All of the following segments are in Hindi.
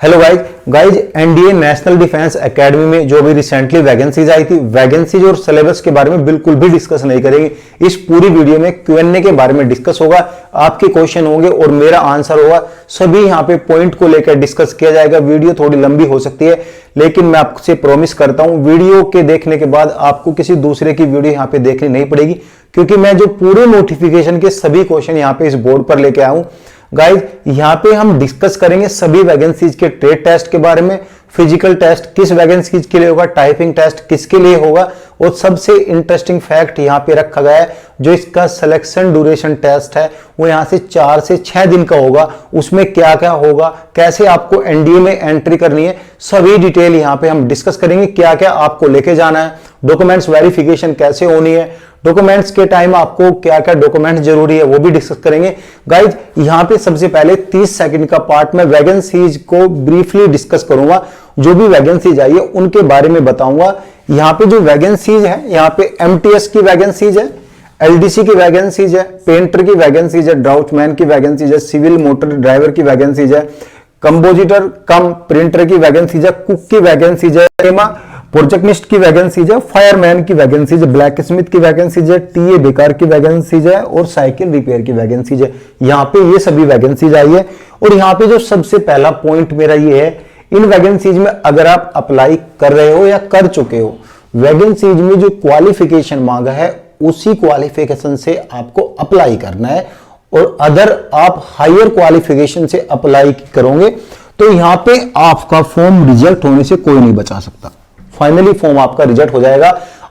Hello guys NDA national defence academy में जो भी रिसेंटली वैकेंसीज आई थी, वैकेंसीज और सिलेबस के बारे में बिल्कुल भी डिस्कस नहीं करेंगे। इस पूरी वीडियो में क्यूएनए के बारे में डिस्कस होगा, आपके क्वेश्चन होंगे और मेरा आंसर होगा। सभी यहाँ पे पॉइंट को लेकर डिस्कस किया जाएगा। वीडियो थोड़ी लंबी हो सकती है, लेकिन मैं आपसे प्रॉमिस करता हूँ वीडियो के देखने के बाद आपको किसी दूसरे की वीडियो यहाँ पे देखनी नहीं पड़ेगी, क्योंकि मैं जो पूरे नोटिफिकेशन के सभी क्वेश्चन यहाँ पे इस बोर्ड पर लेके आया हूँ। गाइज यहाँ पे हम डिस्कस करेंगे सभी वैकेंसीज के ट्रेड टेस्ट के बारे में, फिजिकल टेस्ट किस वैकेंसीज के लिए होगा, टाइपिंग टेस्ट किसके लिए होगा, और सबसे इंटरेस्टिंग फैक्ट यहाँ पे रखा गया है जो इसका सिलेक्शन ड्यूरेशन टेस्ट है वो यहाँ से 4 से 6 दिन का होगा। उसमें क्या क्या होगा, कैसे आपको एनडीए में एंट्री करनी है, सभी डिटेल यहाँ पे हम डिस्कस करेंगे। क्या क्या आपको लेके जाना है, डॉक्यूमेंट्स वेरिफिकेशन कैसे होनी है, डॉक्यूमेंट्स के टाइम आपको क्या क्या डॉक्यूमेंट्स जरूरी है वो भी डिस्कस करेंगे। गाइज यहाँ पे सबसे पहले 30 सेकंड का पार्ट में वैकेंसीज को ब्रीफली डिस्कस करूंगा। जो भी वैकेंसीज आई है उनके बारे में बताऊंगा। यहाँ पे जो वैकेंसीज है, यहाँ पे एमटीएस की वैकेंसीज है, एलडीसी की वैकेंसीज है, पेंटर की वैकेंसीज है, ड्राउटमैन की वैकेंसीज है, सिविल मोटर ड्राइवर की वैकेंसीज है, कंपोजिटर कम प्रिंटर की वैकेंसीज है, कुक की वैकेंसीज है, प्रोजेक्टनिस्ट की वैकेंसीज है, फायरमैन की वैकेंसीज है, ब्लैक स्मिथ की वैकेंसीज है, टीए बेकार की वैकेंसीज है और साइकिल रिपेयर की वैकेंसीज है। यहाँ पे ये सभी वैकेंसीज आई है। और यहाँ पे जो सबसे पहला पॉइंट मेरा ये है, इन वैकेंसीज में अगर आप अप्लाई कर रहे हो या कर चुके हो, वैकेंसीज में जो क्वालिफिकेशन मांगा है उसी क्वालिफिकेशन से आपको अप्लाई करना है। और अदर आप हायर क्वालिफिकेशन से अप्लाई करोगे तो यहाँ पे आपका फॉर्म रिजेक्ट होने से कोई नहीं बचा सकता। फाइनली फॉर्म आपका रिजेक्ट हो जाएगा।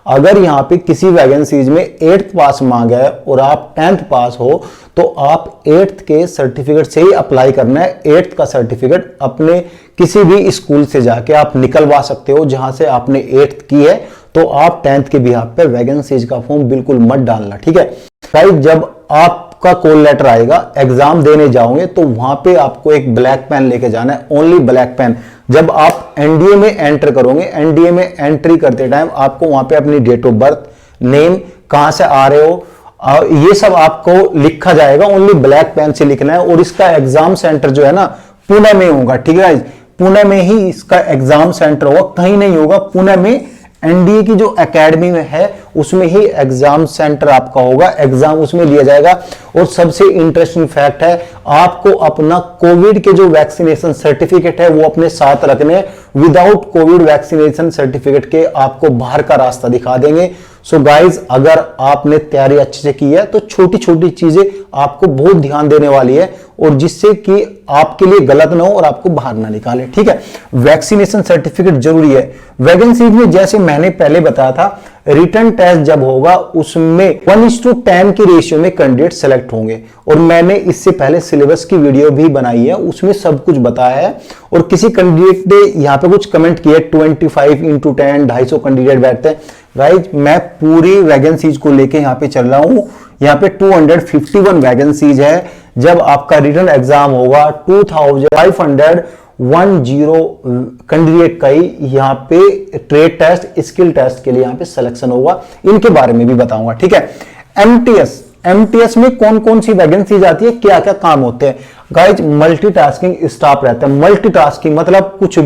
अगर यहाँ पे किसी वैकेंसीज में 8th पास मांगा है और आप 10th पास हो तो आप 8th के सर्टिफिकेट से ही अप्लाई करना है। 8th का सर्टिफिकेट अपने किसी भी स्कूल से जाके आप निकलवा सकते हो जहां से आपने 8th की है। तो आप 10th के बिहाफ पे वैकेंसीज का फॉर्म बिल्कुल मत डालना, ठीक है भाई। जब आपका कॉल लेटर आएगा, एग्जाम देने जाओगे तो वहां पे आपको एक ब्लैक पेन लेके जाना है, ओनली ब्लैक पेन। जब आप एनडीए में एंटर करोगे, एनडीए में एंट्री करते टाइम आपको वहां पे अपनी डेट ऑफ बर्थ, नेम, कहां से आ रहे हो, ये सब आपको लिखा जाएगा। ओनली ब्लैक पेन से लिखना है। और इसका एग्जाम सेंटर जो है ना पुणे में होगा, ठीक है। पुणे में ही इसका एग्जाम सेंटर होगा, कहीं नहीं होगा। पुणे में एनडीए की जो एकेडमी में है उसमें ही एग्जाम सेंटर आपका होगा, एग्जाम उसमें लिया जाएगा। और सबसे इंटरेस्टिंग फैक्ट है, आपको अपना कोविड के जो वैक्सीनेशन सर्टिफिकेट है वो अपने साथ रखने हैं। विदाउट कोविड वैक्सीनेशन सर्टिफिकेट के आपको बाहर का रास्ता दिखा देंगे। सो गाइज, अगर आपने तैयारी अच्छे से की है तो छोटी छोटी चीजें आपको बहुत ध्यान देने वाली है, और जिससे कि आपके लिए गलत ना हो और आपको बाहर ना निकाले, ठीक है। वैक्सीनेशन सर्टिफिकेट जरूरी है। वैकेंसी में जैसे मैंने पहले बताया था, रिटन टेस्ट जब होगा उसमें 1:10 की रेशियो में कैंडिडेट सेलेक्ट होंगे। और मैंने इससे पहले सिलेबस की वीडियो भी बनाई है, उसमें सब कुछ बताया है। और किसी कैंडिडेट ने यहाँ पे कुछ कमेंट किए 25x10 250 कैंडिडेट बैठते हैं। गाइज, मैं पूरी वैकेंसीज को लेके यहाँ पे चल रहा हूँ। यहाँ पे 251 वैकेंसीज है। जब आपका रिटन एग्जाम होगा 2510 कैंडिडेट का ही यहाँ पे ट्रेड टेस्ट, स्किल टेस्ट के लिए यहाँ पे सिलेक्शन होगा। इनके बारे में भी बताऊंगा, ठीक है। एमटीएस में कौन कौन सी वैकेंसी आती है, क्या क्या काम होते हैं। गाइज, मल्टीटास्किंग स्टाफ रहता है। मल्टीटास्किंग मतलब कुछ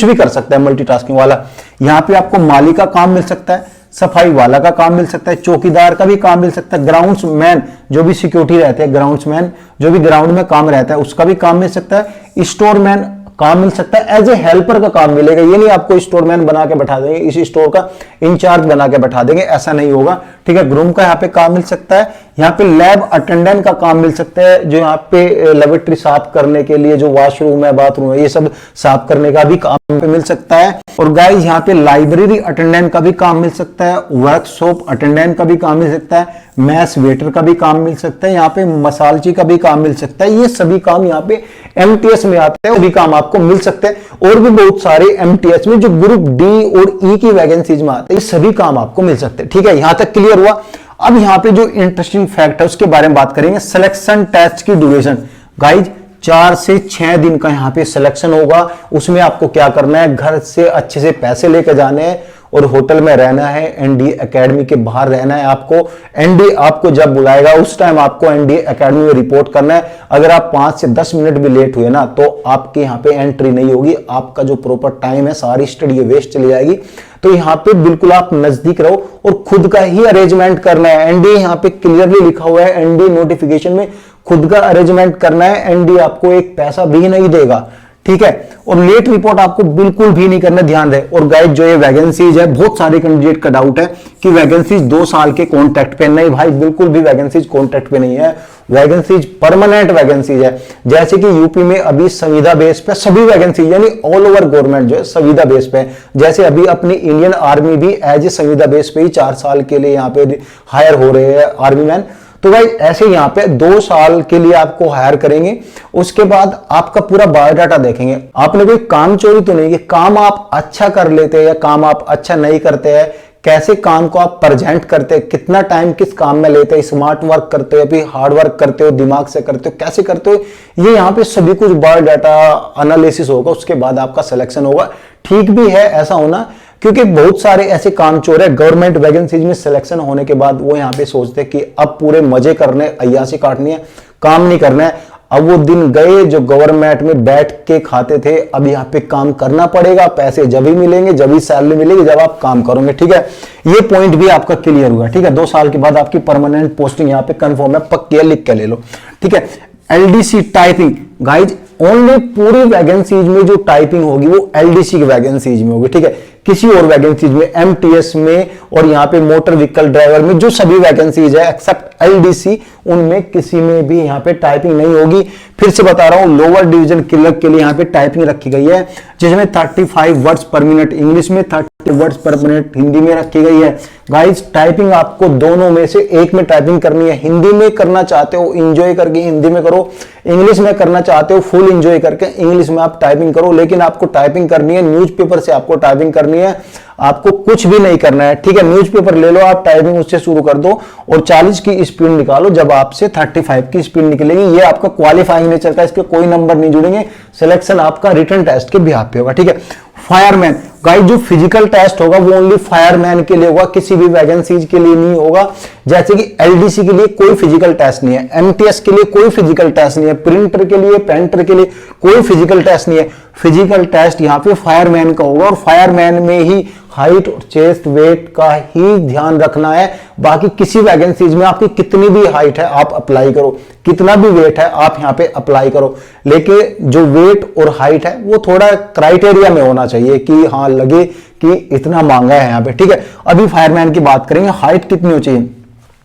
भी कर सकता है मल्टीटास्किंग वाला। यहाँ पे आपको माली का काम मिल सकता है, सफाई वाला का काम मिल सकता है, चौकीदार का भी काम मिल सकता है, ग्राउंड्समैन जो भी सिक्योरिटी रहते हैं, ग्राउंड्समैन जो भी ग्राउंड में काम रहता है उसका भी काम मिल सकता है, स्टोरमैन काम मिल सकता है। एज ए हेल्पर का काम मिलेगा। ये नहीं आपको स्टोरमैन बना के बैठा देंगे, इस स्टोर का इंचार्ज बना के बैठा देंगे, ऐसा नहीं होगा, ठीक है। ग्रूम का यहाँ पे काम मिल सकता है। यहाँ पे लैब अटेंडेंट का काम मिल सकता है, जो यहाँ पे लेबोरेटरी साफ करने के लिए जो वॉशरूम है, बाथरूम है, ये सब साफ करने का भी काम पे मिल सकता है। और गाइस, यहाँ पे लाइब्रेरी अटेंडेंट का भी काम मिल सकता है, वर्कशॉप अटेंडेंट का भी काम मिल सकता है, मैस वेटर का भी काम मिल सकता है, यहाँ पे मसालची का भी काम मिल सकता है। ये सभी काम यहाँ पे एमटीएस में आते हैं, वो भी काम आपको मिल सकते हैं। और भी बहुत सारे एमटीएस में जो ग्रुप डी और ई की वैकेंसीज में आते हैं, ये सभी काम आपको मिल सकते हैं, ठीक है। यहां तक क्लियर हुआ। अब यहाँ पे जो इंटरेस्टिंग फैक्ट है उसके बारे में बात करेंगे। सिलेक्शन टेस्ट की ड्यूरेशन, गाइज 4 से 6 दिन का यहाँ पे सिलेक्शन होगा। उसमें आपको क्या करना है, घर से अच्छे से पैसे लेकर जाने हैं और होटल में रहना है, एनडीए एकेडमी के बाहर रहना है आपको। एनडीए आपको जब बुलाएगा उस टाइम आपको एनडीए एकेडमी में रिपोर्ट करना है। अगर आप 5 से 10 मिनट भी लेट हुए ना तो आपके यहाँ पे एंट्री नहीं होगी, आपका जो प्रॉपर टाइम है सारी स्टडी वेस्ट चली जाएगी। तो यहाँ पे बिल्कुल आप नजदीक रहो और खुद का ही अरेंजमेंट करना है। एनडीए यहाँ पे क्लियरली लिखा हुआ है, एनडीए नोटिफिकेशन में खुद का अरेंजमेंट करना है। एनडीए आपको एक पैसा भी नहीं देगा, ठीक है। और लेट रिपोर्ट आपको बिल्कुल भी नहीं करना, ध्यान रहे। और गाइस जो ये वैकेंसीज है, बहुत सारे कैंडिडेट का डाउट है कि वैकेंसीज 2 साल के कॉन्ट्रैक्ट पे, नहीं भाई बिल्कुल भी वैकेंसीज कॉन्ट्रैक्ट पे नहीं है, वैकेंसीज परमानेंट वैकेंसीज है। जैसे कि यूपी में अभी संविदा बेस पे सभी वैकेंसीज यानी ऑल ओवर गवर्नमेंट जो है संविदा बेस पे, जैसे अभी अपनी इंडियन आर्मी भी एज ए संविदा बेस पे ही 4 साल के लिए यहाँ पे हायर हो रहे हैं आर्मी मैन। तो भाई ऐसे यहाँ पे 2 साल के लिए आपको हायर करेंगे, उसके बाद आपका पूरा बायोडाटा देखेंगे। आपने कोई काम चोरी तो नहीं कि काम आप अच्छा कर लेते हैं या काम आप अच्छा नहीं करते हैं, कैसे काम को आप प्रेजेंट करते हैं, कितना टाइम किस काम में लेते हैं, स्मार्ट वर्क करते हो या फिर हार्ड वर्क करते हो, दिमाग से करते हो, कैसे करते हो, ये यहाँ पे सभी कुछ बायोडाटा एनालिसिस होगा, उसके बाद आपका सिलेक्शन होगा। ठीक भी है ऐसा होना, क्योंकि बहुत सारे ऐसे काम चोर है गवर्नमेंट वैकेंसीज में सिलेक्शन होने के बाद वो यहाँ पे सोचते हैं कि अब पूरे मजे करने, अय्याशी काटनी है, काम नहीं करना है। अब वो दिन गए जो गवर्नमेंट में बैठ के खाते थे, अब यहाँ पे काम करना पड़ेगा, पैसे जब ही मिलेंगे, जब ही सैलरी मिलेगी, जब आप काम करोगे, ठीक है। ये पॉइंट भी आपका क्लियर हुआ, ठीक है। 2 साल के बाद आपकी परमानेंट पोस्टिंग यहाँ पे कंफर्म है, पक्की लिख के ले लो, ठीक है। एलडीसी टाइपिंग गाइज ओनली पूरी वैकेंसीज में जो टाइपिंग होगी वो एलडीसी की वैकेंसीज में होगी, ठीक है। किसी और वैकेंसीज में, एमटीएस में और यहाँ पे मोटर व्हीकल ड्राइवर में जो सभी वैकेंसीज है एक्सेप्ट एलडीसी, उनमें किसी में भी यहाँ पे टाइपिंग नहीं होगी। फिर से बता रहा हूँ, लोअर डिवीजन क्लर्क के लिए यहाँ पे टाइपिंग रखी गई है, जिसमें 35 वर्ड्स पर मिनट इंग्लिश में, 30 वर्ड्स पर मिनट हिंदी में रखी गई है। गाइस टाइपिंग आपको दोनों में से एक में टाइपिंग करनी है। हिंदी में करना चाहते हो एंजॉय करके हिंदी में करो, इंग्लिश में करना चाहते हो फुल एंजॉय करके इंग्लिश में आप टाइपिंग करो, लेकिन आपको टाइपिंग करनी है न्यूज़पेपर से, आपको टाइपिंग करनी है, आपको कुछ भी नहीं करना है, ठीक है। न्यूज़पेपर ले लो आप, टाइपिंग उससे शुरू कर दो और 40 की स्पीड निकालो, जब आपसे 35 की स्पीड निकलेगी ये आपका क्वालिफाइंग नेचर का, इसके कोई नंबर नहीं जुड़ेंगे, सिलेक्शन आपका रिटन टेस्ट के बिहाफ पे होगा, ठीक है। फायरमैन गाइस जो फिजिकल टेस्ट होगा वो ओनली फायरमैन के लिए होगा, किसी भी वैकेंसीज के लिए नहीं होगा। जैसे कि एलडीसी के लिए कोई फिजिकल टेस्ट नहीं है, एमटीएस के लिए कोई फिजिकल टेस्ट नहीं है, प्रिंटर के लिए, पेंटर के लिए कोई फिजिकल टेस्ट नहीं है। फिजिकल टेस्ट यहाँ पे फायरमैन का होगा और फायरमैन में ही हाइट और चेस्ट वेट का ही ध्यान रखना है। बाकी किसी वैकेंसीज में आपकी कितनी भी हाइट है आप अप्लाई करो, कितना भी वेट है आप यहाँ पे अप्लाई करो, लेकिन जो वेट और हाइट है वो थोड़ा क्राइटेरिया में होना चाहिए कि हाँ लगे कि इतना मांगा है यहाँ पे, ठीक है। अभी फायरमैन की बात करेंगे, हाइट कितनी हो चाहिए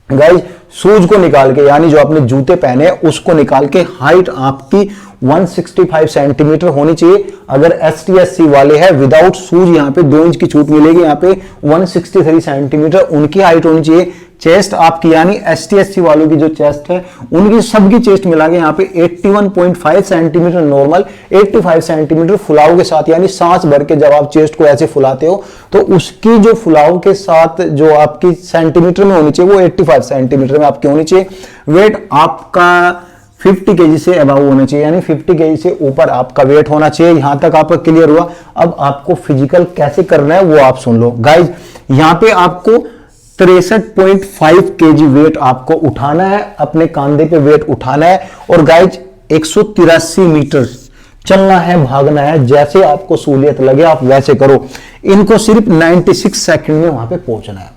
गाइज, शूज को निकाल के यानी जो आपने जूते पहने हैं उसको निकाल के हाइट आपकी 165 सेंटीमीटर होनी चाहिए। अगर ST SC वाले हैं विदाउट शूज यहाँ पे 2 इंच की छूट मिलेगी, यहाँ पे 163 सेंटीमीटर उनकी हाइट होनी चाहिए। चेस्ट आपकी यानी ST SC वालों की जो चेस्ट है उनकी सबकी चेस्ट मिला के यहाँ पे 81.5 सेंटीमीटर नॉर्मल, 85 सेंटीमीटर फुलाव के साथ, यानी सांस भर के जब आप चेस्ट को ऐसे फुलाते हो तो उसकी जो फुलाव के साथ जो आपकी सेंटीमीटर में होनी चाहिए वो 85 सेंटीमीटर में आपकी होनी चाहिए। वेट आपका 50 केजी से अबव होना चाहिए, यानी 50 केजी से ऊपर आपका वेट होना चाहिए। यहां तक आपका क्लियर हुआ। अब आपको फिजिकल कैसे करना है वो आप सुन लो गाइज। यहां पे आपको 63.5 केजी वेट आपको उठाना है, अपने कंधे पे वेट उठाना है और गाइज 183 मीटर चलना है, भागना है, जैसे आपको सहूलियत लगे आप वैसे करो। इनको सिर्फ 96 सेकंड में वहां पे पहुंचना है।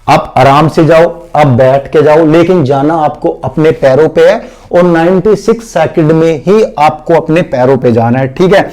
आप आराम से जाओ, आप बैठ के जाओ, लेकिन जाना आपको अपने पैरों पे है और 96 सेकंड में ही आपको अपने पैरों पे जाना है, ठीक है।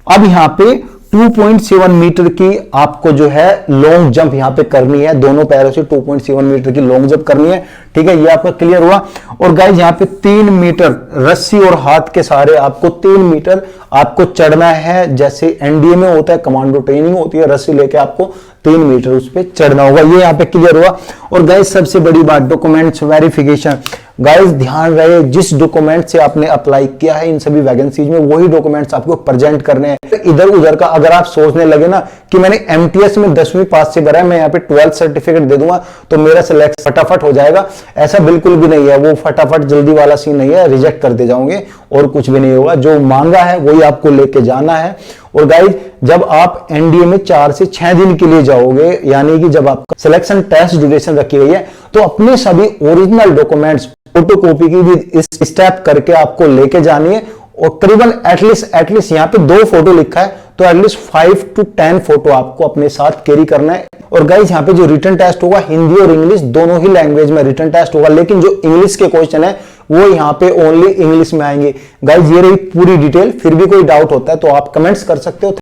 अब यहां पे 2.7 मीटर की आपको जो है लॉन्ग जंप यहां पे करनी है, दोनों पैरों से 2.7 मीटर की लॉन्ग जंप करनी है, ठीक है। ये आपका क्लियर हुआ। और गाइस यहां पे 3 मीटर रस्सी और हाथ के सहारे आपको 3 मीटर आपको चढ़ना है, जैसे एनडीए में होता है, कमांडो ट्रेनिंग होती है, रस्सी लेके आपको 3 मीटर उस पर चढ़ना होगा। ये यहाँ पे क्लियर हुआ। और गाइस सबसे बड़ी बात डॉक्यूमेंट्स वेरिफिकेशन। गाइस ध्यान रहे, जिस डॉक्यूमेंट से आपने अप्लाई किया है इन सभी वैकेंसीज में वही डॉक्यूमेंट्स आपको प्रेजेंट करने हैं। इधर उधर का अगर आप सोचने लगे ना कि मैंने एमटीएस में 10वीं पास से भरा है, मैं यहाँ पे 12th सर्टिफिकेट दे दूंगा तो मेरा सिलेक्ट फटाफट हो जाएगा, ऐसा बिल्कुल भी नहीं है। वो फटाफट जल्दी वाला सीन नहीं है, रिजेक्ट कर दे जाओगे और कुछ भी नहीं होगा। जो मांगा है वही आपको लेके जाना है और गाइज जब आप एनडीए में 4 से 6 दिन के लिए जाओगे, यानी कि जब आपका सिलेक्शन टेस्ट ड्यूरेशन रखी गई है, तो अपने सभी ओरिजिनल डॉक्यूमेंट्स फोटोकॉपी की भी इस स्टेप करके आपको लेके जानी है। और करीबन एटलीस्ट यहाँ पे 2 फोटो लिखा है, तो एटलीस्ट 5 to 10 फोटो आपको अपने साथ कैरी करना है। और गाइज यहाँ पे जो रिटन टेस्ट होगा, हिंदी और इंग्लिश दोनों ही लैंग्वेज में रिटन टेस्ट होगा, लेकिन जो इंग्लिश के क्वेश्चन है वो यहाँ पे ओनली इंग्लिश में आएंगे। गाइज ये रही पूरी डिटेल। फिर भी कोई डाउट होता है तो आप कमेंट्स कर सकते हो।